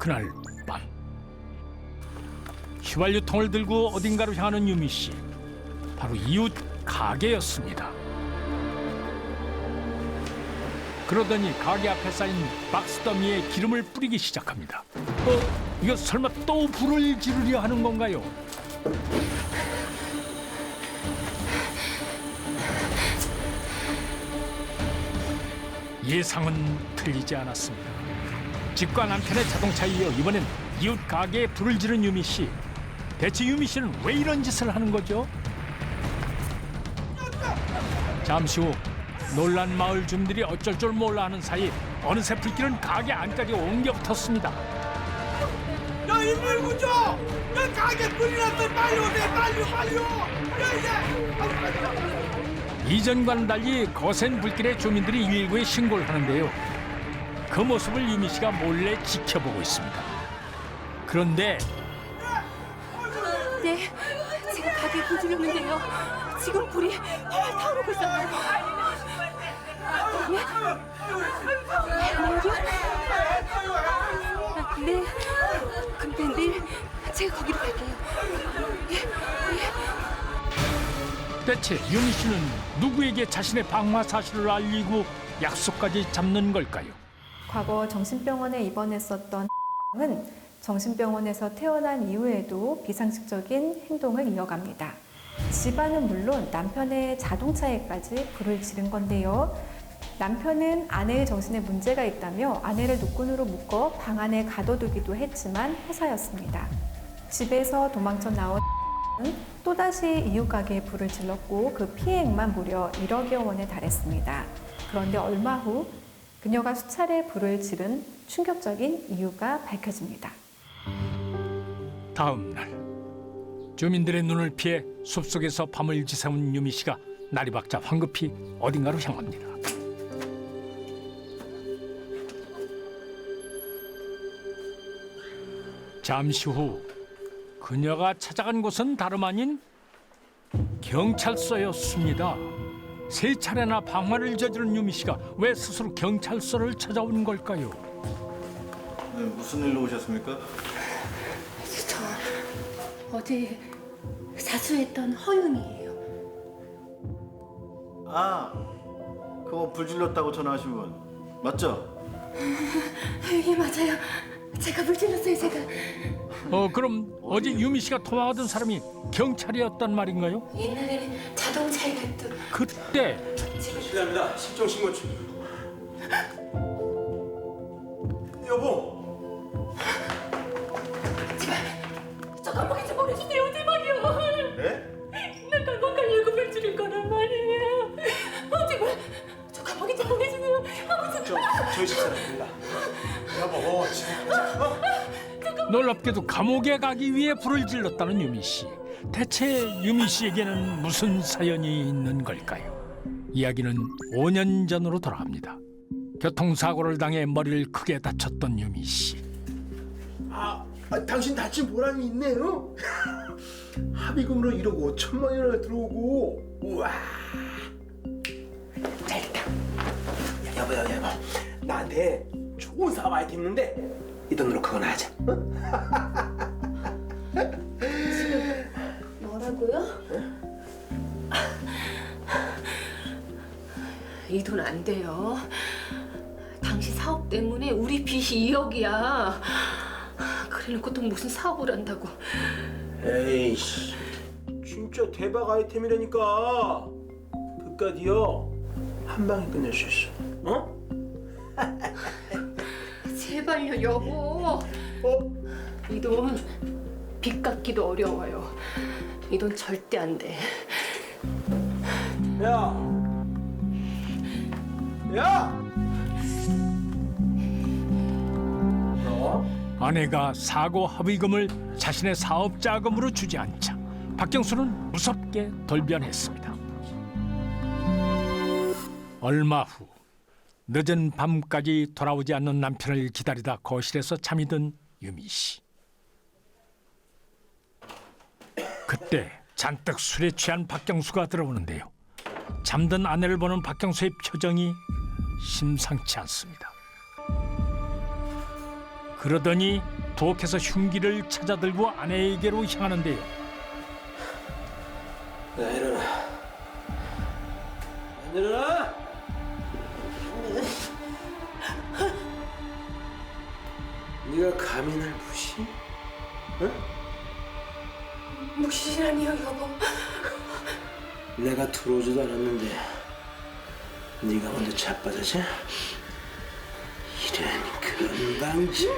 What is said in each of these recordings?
그날 밤 휘발유통을 들고 어딘가로 향하는 유미 씨. 바로 이웃 가게였습니다. 그러더니 가게 앞에 쌓인 박스 더미에 기름을 뿌리기 시작합니다. 이거 설마 또 불을 지르려 하는 건가요? 예상은 틀리지 않았습니다. 집과 남편의 자동차에 이어 이번엔 이웃 가게에 불을 지른 유미 씨. 대체 유미 씨는 왜 이런 짓을 하는 거죠? 잠시 후 놀란 마을 주민들이 어쩔 줄 몰라 하는 사이 어느새 불길은 가게 안까지 옮겨 붙었습니다. 야, 119 줘! 야, 가게 불이 났어! 빨리 오세요! 빨리요! 야, 이전과는 달리 거센 불길에 주민들이 119에 신고를 하는데요. 그 모습을 유미 씨가 몰래 지켜보고 있습니다. 그런데 네, 제가 가게에 불 지르는데요. 지금 불이 활활 타오르고 있어요. 예? 네, 근데 내일 제가 거기로 갈게요. 대체 유미 씨는 누구에게 자신의 방화 사실을 알리고 약속까지 잡는 걸까요? 과거 정신병원에 입원했었던 은 정신병원에서 퇴원한 이후에도 비상식적인 행동을 이어갑니다. 집안은 물론 남편의 자동차에까지 불을 지른 건데요. 남편은 아내의 정신에 문제가 있다며 아내를 노끈으로 묶어 방 안에 가둬두기도 했지만 허사였습니다. 집에서 도망쳐 나온 은 또다시 이웃 가게에 불을 질렀고 그 피해액만 무려 1억여 원에 달했습니다. 그런데 얼마 후 그녀가 수차례 불을 지른 충격적인 이유가 밝혀집니다. 다음 날 주민들의 눈을 피해 숲속에서 밤을 지새운 유미 씨가 날이 밝자 황급히 어딘가로 향합니다. 잠시 후 그녀가 찾아간 곳은 다름 아닌 경찰서였습니다. 세 차례나 방화를 저지른 유미 씨가 왜 스스로 경찰서를 찾아온 걸까요? 네, 무슨 일로 오셨습니까? 저 어제 사수했던 허윤이에요. 아, 그거 불 질렀다고 전화하신 분 맞죠? 예, 맞아요. 제가 불 질렀어요, 제가. 그럼 어제 유미 씨가 통화하던 사람이 경찰이었단 말인가요? 옛날에는 자동차에 갔던 그때 실례합니다. 실종 신고 중. 여보! 저 감옥에 좀 보내주세요, 제발요. 네? 나 감옥 가려고 불 지른 거란 말이에요. 제발 저 감옥에 좀 보내주세요. 저희 집사람입니다. 여보, 지금 놀랍게도 감옥에 가기 위해 불을 질렀다는 유미 씨. 대체 유미 씨에게는 무슨 사연이 있는 걸까요? 이야기는 5년 전으로 돌아갑니다. 교통사고를 당해 머리를 크게 다쳤던 유미 씨. 당신 다친 보람이 있네요. 합의금으로 1억 5천만 원이나 들어오고. 우와. 잘했다. 여보. 나한테 좋은 사업 아이템 있는데 이 돈으로 그거나 하자. 뭐라고요? 이 돈 안 돼요. 당시 사업 때문에 우리 빚이 2억이야. 그래놓고 또 무슨 사업을 한다고. 에이씨, 진짜 대박 아이템이라니까. 그깟이요 한 방에 끝낼 수 있어. 어? 제발요, 여보. 이 돈 빚 갚기도 어려워요. 이 돈 절대 안 돼. 야! 너? 아내가 사고 합의금을 자신의 사업 자금으로 주지 않자 박경수는 무섭게 돌변했습니다. 얼마 후 늦은 밤까지 돌아오지 않는 남편을 기다리다 거실에서 잠이 든 유미 씨. 그때 잔뜩 술에 취한 박경수가 들어오는데요. 잠든 아내를 보는 박경수의 표정이 심상치 않습니다. 그러더니 부엌에서 흉기를 찾아들고 아내에게로 향하는데요. 야, 일어나. 안 일어나? 네가 감히 날 무시? 응? 무시라니요, 여보. 내가 들어오지도 않았는데 네가 먼저 자빠졌지? 이런 그런 방지.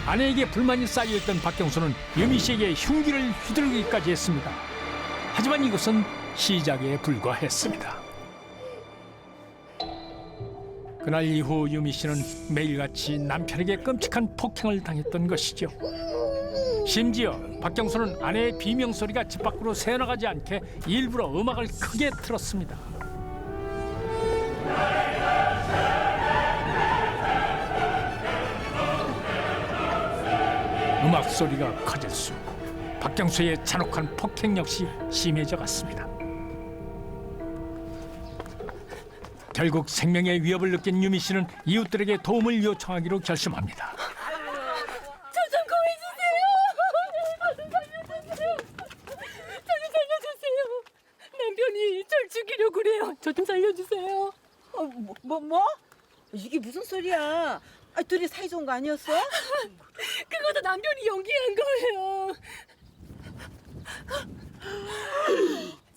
아내에게 불만이 쌓여있던 박경수는 유미 씨에게 흉기를 휘두르기까지 했습니다. 하지만 이것은 시작에 불과했습니다. 그날 이후 유미 씨는 매일같이 남편에게 끔찍한 폭행을 당했던 것이죠. 심지어 박경수는 아내의 비명소리가 집 밖으로 새어나가지 않게 일부러 음악을 크게 틀었습니다. 음악 소리가 커질수록 박경수의 잔혹한 폭행 역시 심해져 갔습니다. 결국 생명의 위협을 느낀 유미 씨는 이웃들에게 도움을 요청하기로 결심합니다. 저 좀 구해주세요. 저 좀 살려주세요. 남편이 절 죽이려고 그래요. 저 좀 살려주세요. 뭐? 이게 무슨 소리야? 둘이 사이좋은 거 아니었어? 그것도 남편이 연기한 거예요.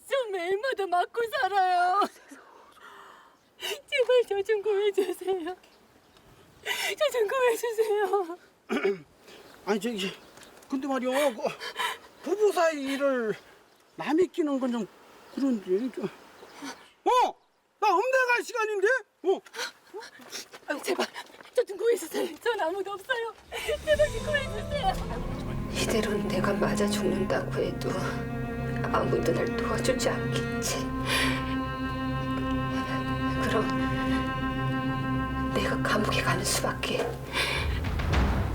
저 매일마다 맞고 살아요. 제발 저 좀 구해주세요. 저 좀 구해주세요. 아니 저기 근데 말이야 그 부부 사이 일을 남이 끼는 건 좀 그런데 나 음대 갈 시간인데 제발 저 좀 구해주세요. 전 아무도 없어요. 제발 좀 구해주세요. 이대로는 내가 맞아 죽는다고 해도 아무도 날 도와주지 않겠지. 그럼 내가 감옥에 가는 수밖에.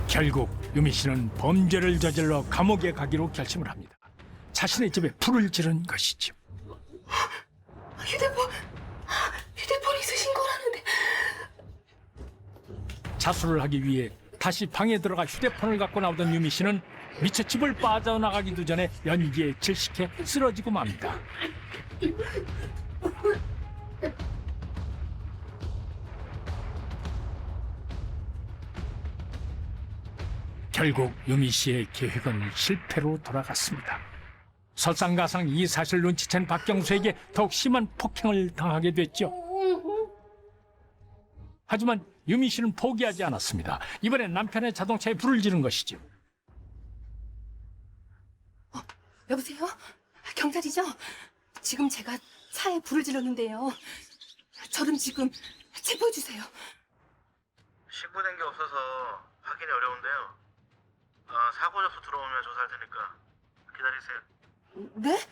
결국 유미 씨는 범죄를 저질러 감옥에 가기로 결심을 합니다. 자신의 집에 불을 지른 것이죠. 휴대폰 있으신 거라는데. 자수를 하기 위해 다시 방에 들어가 휴대폰을 갖고 나오던 유미 씨는 미처 집을 빠져나가기도 전에 연기에 질식해 쓰러지고 맙니다. 결국 유미 씨의 계획은 실패로 돌아갔습니다. 설상가상 이 사실을 눈치챈 박경수에게 더욱 심한 폭행을 당하게 됐죠. 하지만 유미 씨는 포기하지 않았습니다. 이번엔 남편의 자동차에 불을 지른 것이죠. 여보세요? 경찰이죠? 지금 제가 차에 불을 질렀는데요. 저를 지금 체포해 주세요. 신고된 게 없어서 확인이 어려운데요. 사고 접수 들어오면 조사할 테니까 기다리세요. 네?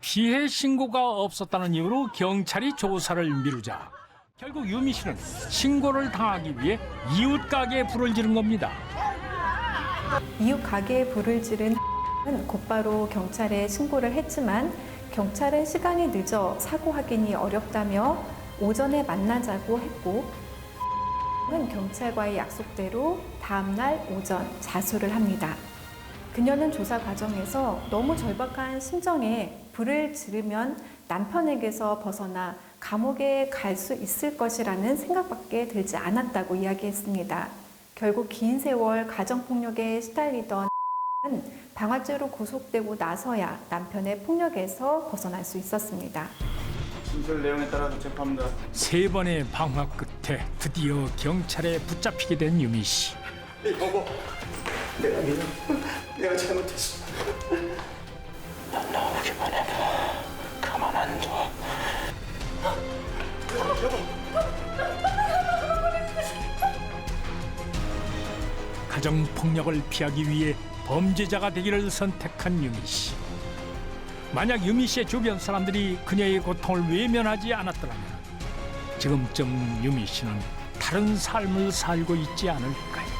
피해 신고가 없었다는 이유로 경찰이 조사를 미루자 결국 유미 씨는 신고를 당하기 위해 이웃 가게에 불을 지른 겁니다. 이웃 가게에 불을 지른 은 곧바로 경찰에 신고를 했지만 경찰은 시간이 늦어 사고 확인이 어렵다며 오전에 만나자고 했고 은 경찰과의 약속대로 다음 날 오전 자수를 합니다. 그녀는 조사 과정에서 너무 절박한 심정에 불을 지르면 남편에게서 벗어나 감옥에 갈 수 있을 것이라는 생각밖에 들지 않았다고 이야기했습니다. 결국 긴 세월 가정폭력에 시달리던 은 방화죄로 구속되고 나서야 남편의 폭력에서 벗어날 수 있었습니다. 진술 내용에 따라서 재판합니다. 3번의 방화 끝에 드디어 경찰에 붙잡히게 된 유미 씨. 여보, 내가 믿어. 내가 잘못했어. 넌 나오기만 해봐. 가만 안 둬. 가정폭력을 피하기 위해 범죄자가 되기를 선택한 유미 씨. 만약 유미 씨의 주변 사람들이 그녀의 고통을 외면하지 않았더라면 지금쯤 유미 씨는 다른 삶을 살고 있지 않을까요?